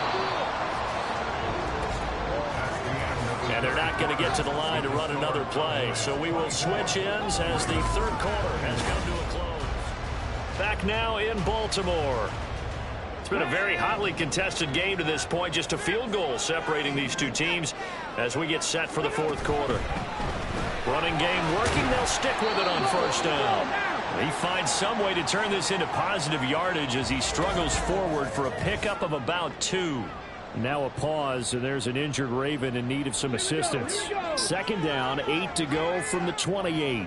And they're not going to get to the line to run another play. So we will switch ends as the 3rd quarter has come to a close. Back now in Baltimore. It's been a very hotly contested game to this point. Just a field goal separating these two teams as we get set for the 4th quarter. Running game working. They'll stick with it on 1st down. He finds some way to turn this into positive yardage as he struggles forward for a pickup of about 2. Now a pause, and there's an injured Raven in need of some assistance. 2nd down, 8 to go from the 28.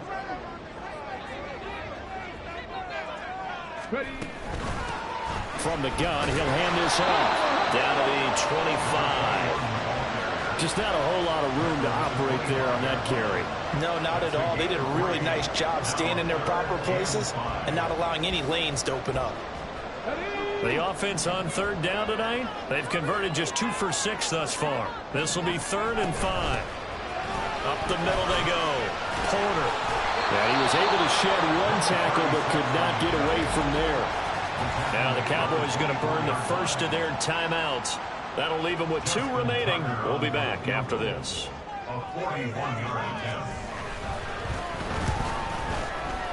From the gun, he'll hand this off. Down to the 25. Just not a whole lot of room to operate there on that carry. No, not at all. They did a really nice job staying in their proper places and not allowing any lanes to open up. The offense on 3rd down tonight, they've converted just 2 for 6 thus far. This will be 3rd and 5. Up the middle they go. Porter. Yeah, he was able to shed 1 tackle but could not get away from there. Now the Cowboys going to burn the first of their timeouts. That'll leave them with 2 remaining. We'll be back after this. A 41-yard attempt.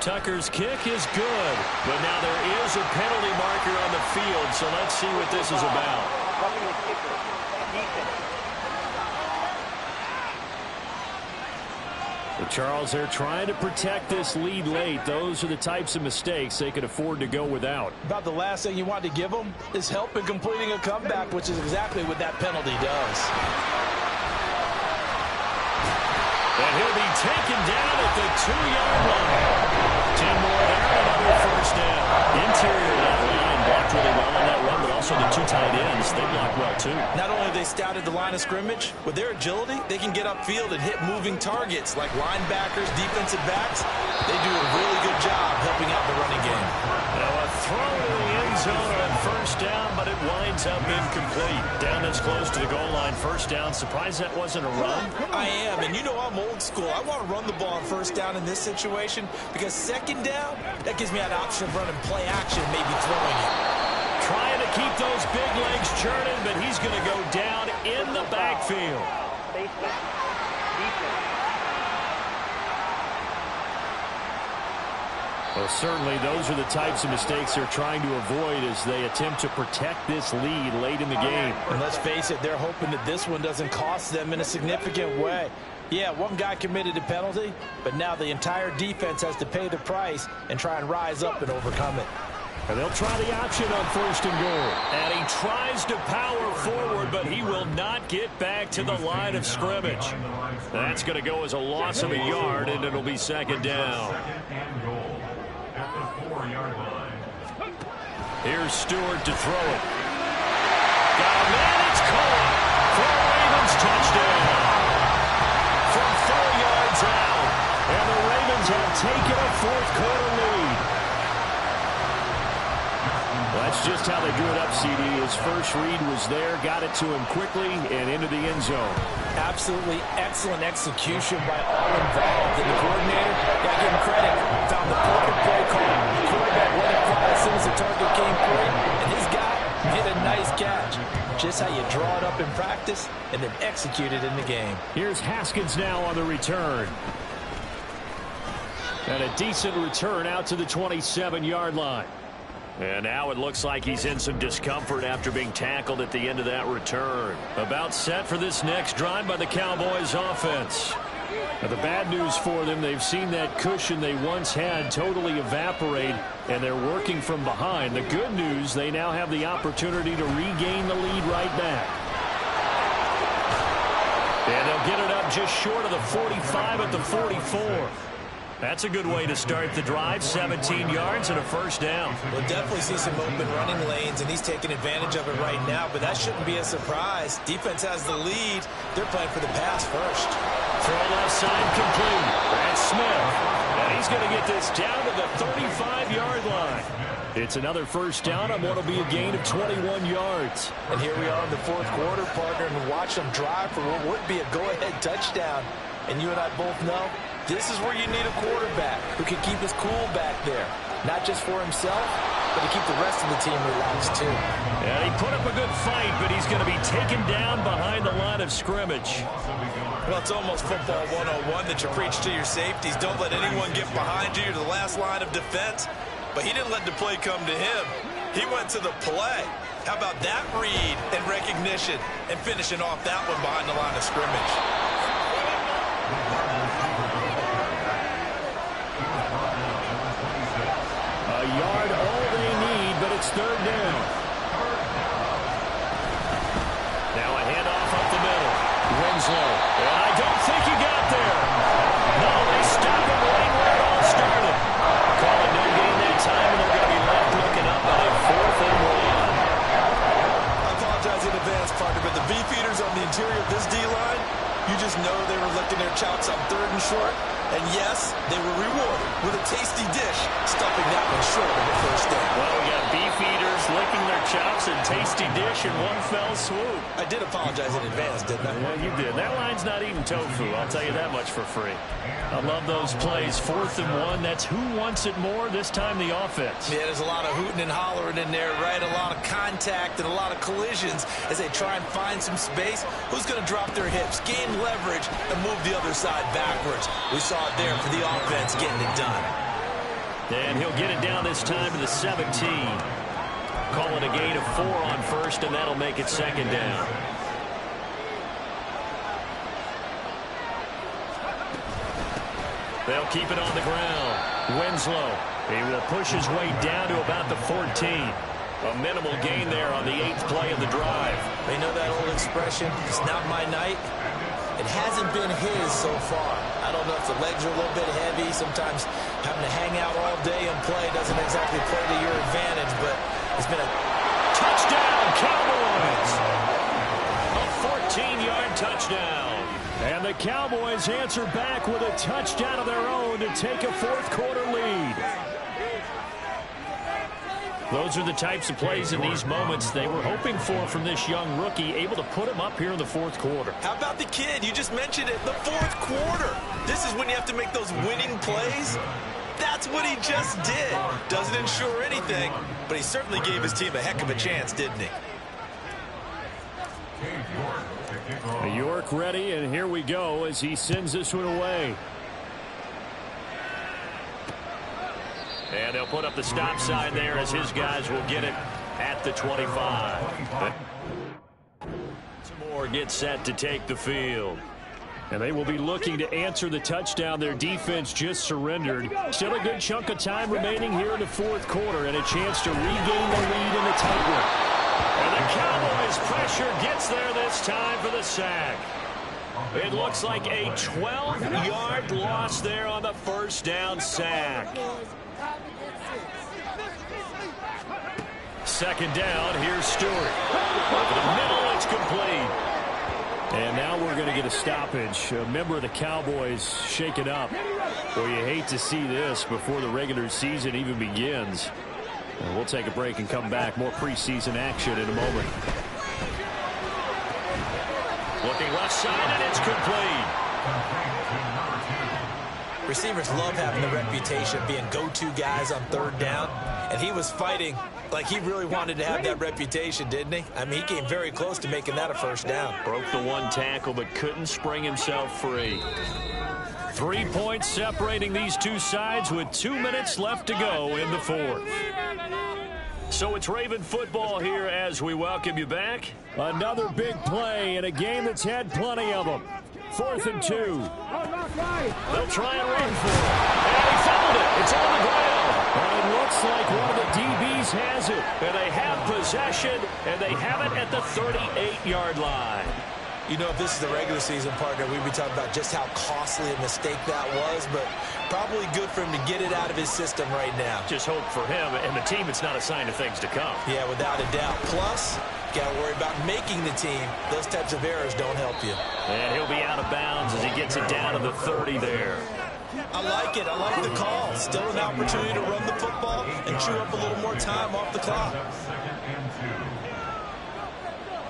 Tucker's kick is good, but now there is a penalty marker on the field, so let's see what this is about. But Charles, they're trying to protect this lead late. Those are the types of mistakes they could afford to go without. About the last thing you want to give them is help in completing a comeback, which is exactly what that penalty does. And he'll be taken down at the 2-yard line. 10 more there, another first down. Interior of that line blocked really well on that run, but also the 2 tight ends. They blocked well too. Not only have they scouted the line of scrimmage, with their agility, they can get upfield and hit moving targets like linebackers, defensive backs. They do a really good job helping out the running game. Now a throw to the end zone on first down, but it winds up incomplete. Down this close to the goal line, first down. Surprised that wasn't a run? I am, and you know I'm old school. I want to run the ball on first down in this situation because second down, that gives me an option of running play action, maybe throwing it. Trying to keep those big legs churning, but he's going to go down in the backfield. Well, certainly those are the types of mistakes they're trying to avoid as they attempt to protect this lead late in the game. And let's face it, they're hoping that this one doesn't cost them in a significant way. Yeah, one guy committed a penalty, but now the entire defense has to pay the price and try and rise up and overcome it. And they'll try the option on first and goal. And he tries to power forward, but he will not get back to the line of scrimmage. That's going to go as a loss of a yard, and it'll be second down. Here's Stewart to throw it. Got a man, it's caught for a Ravens touchdown. From 4 yards out, and the Ravens have taken a fourth-quarter lead. That's just how they drew it up, CD. His first read was there, got it to him quickly, and into the end zone. Absolutely excellent execution by all involved. And the coordinator, got to give him credit, found the perfect play call. The quarterback let it fly as soon as the target came free, and his guy hit a nice catch. Just how you draw it up in practice and then execute it in the game. Here's Haskins now on the return. And a decent return out to the 27-yard line. And now it looks like he's in some discomfort after being tackled at the end of that return. About set for this next drive by the Cowboys offense. Now the bad news for them, they've seen that cushion they once had totally evaporate, and they're working from behind. The good news, they now have the opportunity to regain the lead right back. And they'll get it up just short of the 45 at the 44. That's a good way to start the drive. 17 yards and a first down. We'll definitely see some open running lanes, and he's taking advantage of it right now, but that shouldn't be a surprise. Defense has the lead. They're playing for the pass first. Throw left side complete. That's Smith. And he's going to get this down to the 35-yard line. It's another first down on what will be a gain of 21 yards. And here we are in the fourth quarter, partner, and watch them drive for what would be a go-ahead touchdown. And you and I both know this is where you need a quarterback who can keep his cool back there. Not just for himself, but to keep the rest of the team relaxed too. And he put up a good fight, but he's going to be taken down behind the line of scrimmage. Well, it's almost football 101 that you preach to your safeties. Don't let anyone get behind you. You're the last line of defense. But he didn't let the play come to him. He went to the play. How about that read and recognition and finishing off that one behind the line of scrimmage? A yard all they need, but it's third down. Now a handoff up the middle. Winslow. And I don't think he got there. No, they stopped him right where it all started. Call it no gain that time, and they're going to be left looking up at a 4th and 1. I apologize in advance, partner, but the beefeaters on the interior of this D-line, you just know they were licking their chops on 3rd and short. And yes, they were rewarded with a tasty dish, stuffing that one short of the first down. Well, we got beef eaters licking their chops and tasty dish in one fell swoop. I did apologize in advance, didn't I? Well, you did. That line's not eating tofu, I'll tell you that much for free. I love those plays. 4th and 1. That's who wants it more, this time the offense. Yeah, there's a lot of hooting and hollering in there, right? A lot of contact and a lot of collisions as they try and find some space. Who's going to drop their hips, gain leverage, and move the other side backwards? We saw it there for the offense getting it done. And he'll get it down this time to the 17. Call it a gain of 4 on first, and that'll make it second down. They'll keep it on the ground. Winslow, he will push his way down to about the 14. A minimal gain there on the 8th play of the drive. They know that old expression, it's not my night. It hasn't been his so far. I don't know if the legs are a little bit heavy. Sometimes having to hang out all day and play doesn't exactly play to your advantage, but it's been a touchdown, Cowboys! 14-yard touchdown. And the Cowboys answer back with a touchdown of their own to take a fourth-quarter lead. Those are the types of plays in these moments they were hoping for from this young rookie, able to put him up here in the fourth quarter. How about the kid? You just mentioned it, the fourth quarter. This is when you have to make those winning plays. That's what he just did. Doesn't ensure anything, but he certainly gave his team a heck of a chance, didn't he? York ready, and here we go as he sends this one away. And they'll put up the stop sign there as his guys will get it at the 25. Baltimore gets set to take the field. And they will be looking to answer the touchdown their defense just surrendered. Still a good chunk of time remaining here in the fourth quarter and a chance to regain the lead in the tight one. And the Cowboys' pressure gets there this time for the sack. It looks like a 12-yard loss there on the first down sack. Second down, here's Stewart. Over the middle, it's complete. And now we're going to get a stoppage. A member of the Cowboys shaken up. Well, you hate to see this before the regular season even begins. And we'll take a break and come back. More preseason action in a moment. Looking left side, and it's complete. Receivers love having the reputation of being go-to guys on third down. And he was fighting like he really wanted to have that reputation, didn't he? I mean, he came very close to making that a first down. Broke the one tackle, but couldn't spring himself free. 3 points separating these two sides with 2 minutes left to go in the fourth. So it's Raven football here as we welcome you back. Another big play in a game that's had plenty of them. 4th and 2. They'll try and run for it. And he found it. It's on the ground. And it looks like one of the DBs has it. And they have possession, and they have it at the 38-yard line. You know, if this is the regular season, partner, we'd be talking about just how costly a mistake that was, but probably good for him to get it out of his system right now. Just hope for him and the team it's not a sign of things to come. Yeah, without a doubt. Plus, got to worry about making the team. Those types of errors don't help you. And he'll be out of bounds as he gets it down to the 30 there. I like it. I like the call. Still an opportunity to run the football and chew up a little more time off the clock.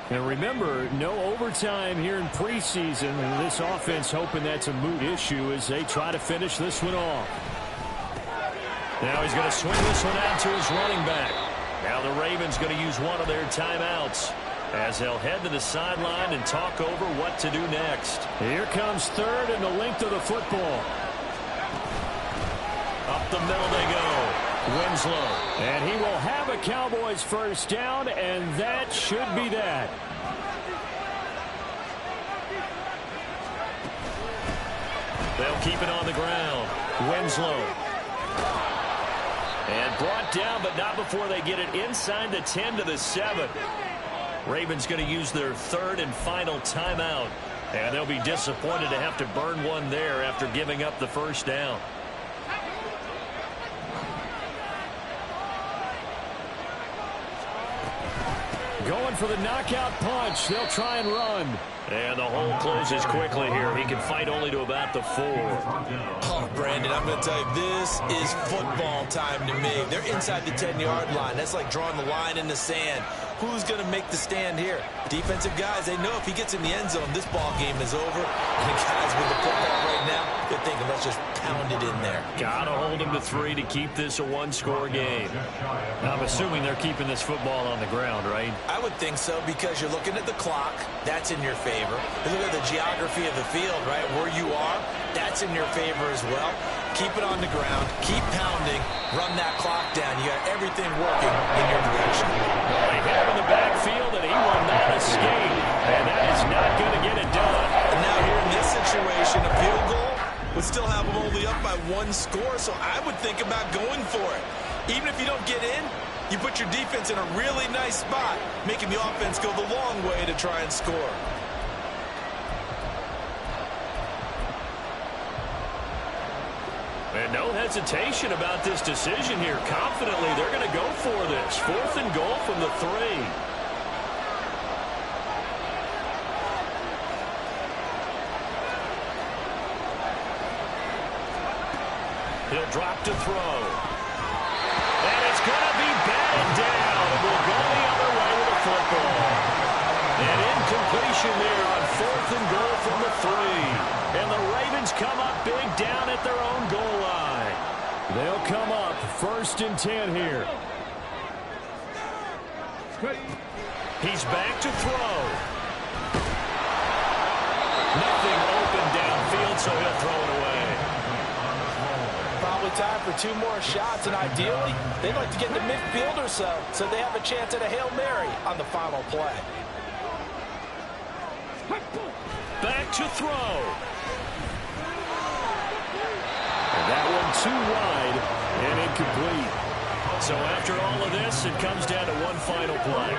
And remember, no overtime here in preseason. And this offense hoping that's a moot issue as they try to finish this one off. Now he's going to swing this one out to his running back. Now the Ravens going to use one of their timeouts as they'll head to the sideline and talk over what to do next. Here comes third and the length of the football. Up the middle they go. Winslow. And he will have a Cowboys first down, and that should be that. They'll keep it on the ground. Winslow. And brought down, but not before they get it inside the 10 to the 7. Ravens going to use their third and final timeout. And they'll be disappointed to have to burn one there after giving up the first down. Going for the knockout punch. They'll try and run. And the hole closes quickly here. He can fight only to about the 4. Oh, Brandon, I'm going to tell you, this is football time to me. They're inside the 10-yard line. That's like drawing the line in the sand. Who's going to make the stand here? Defensive guys, they know if he gets in the end zone, this ball game is over. And the guys with the football right now, they're thinking, let's just pound it in there. Got to hold him to 3 to keep this a one-score game. I'm assuming they're keeping this football on the ground, right? I would think so, because you're looking at the clock. That's in your favor. You look at the geography of the field, right? Where you are, that's in your favor as well. Keep it on the ground. Keep pounding. Run that clock down. You got everything working in your direction. They hit him in the backfield, and he will not escape. And that is not going to get it done. And now here in this situation, a field goal would still have them only up by 1 score, so I would think about going for it. Even if you don't get in, you put your defense in a really nice spot, making the offense go the long way to try and score. And no hesitation about this decision here. Confidently, they're going to go for this. 4th and goal from the 3. drop to throw. And it's going to be batted down. It will go the other way with the football. An incompletion there on 4th and goal from the 3. And the Ravens come up big down at their own goal line. They'll come up 1st and 10 here. He's back to throw. Nothing open downfield, so he'll throw it away. Probably time for 2 more shots, and ideally, they'd like to get to midfield or so they have a chance at a Hail Mary on the final play. Back to throw. And that one too wide and incomplete. So after all of this, it comes down to one final play.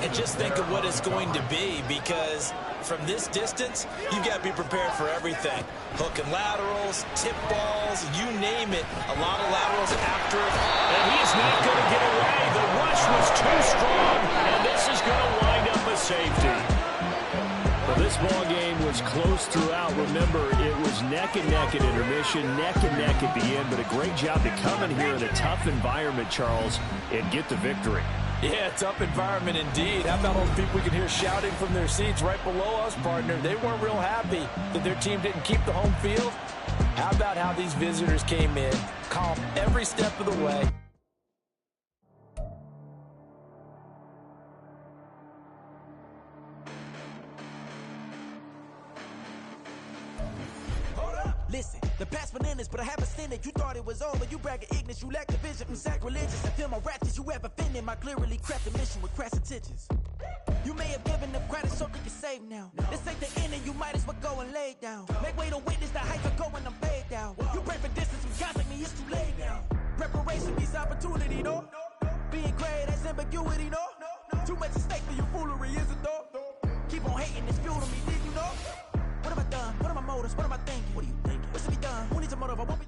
And just think of what it's going to be, because from this distance, you've got to be prepared for everything. Hook and laterals, tip balls, you name it. A lot of laterals after it. And he's not going to get away. The rush was too strong, and this is going to wind up a safety. Well, this ball game was close throughout. Remember, it was neck and neck at intermission, neck and neck at the end, but a great job to come in here in a tough environment, Charles, and get the victory. Yeah, tough environment indeed. How about all the people we can hear shouting from their seats right below us, partner? They weren't real happy that their team didn't keep the home field. How about how these visitors came in, calm every step of the way. Listen, the past bananas, but I haven't seen it. You thought it was over, you bragging ignorance, you lack the vision. I'm sacrilegious, I feel my ratchets, you ever offended my clearly crafted mission with crass intentions. You may have given them credit so they can save now. This ain't the end and you might as well go and lay down. Make way to witness the heights are going, I'm paid down. You pray for distance, some guys like me, it's too late now. Preparation means opportunity, no? Being great, that's ambiguity, no? Too much at stake for your foolery, is it though? Keep on hating, it's fuel to me, did you know? What have I done? What are my motives? What am I thinking? What do you think? What's to be done? Who needs a motive? I won't be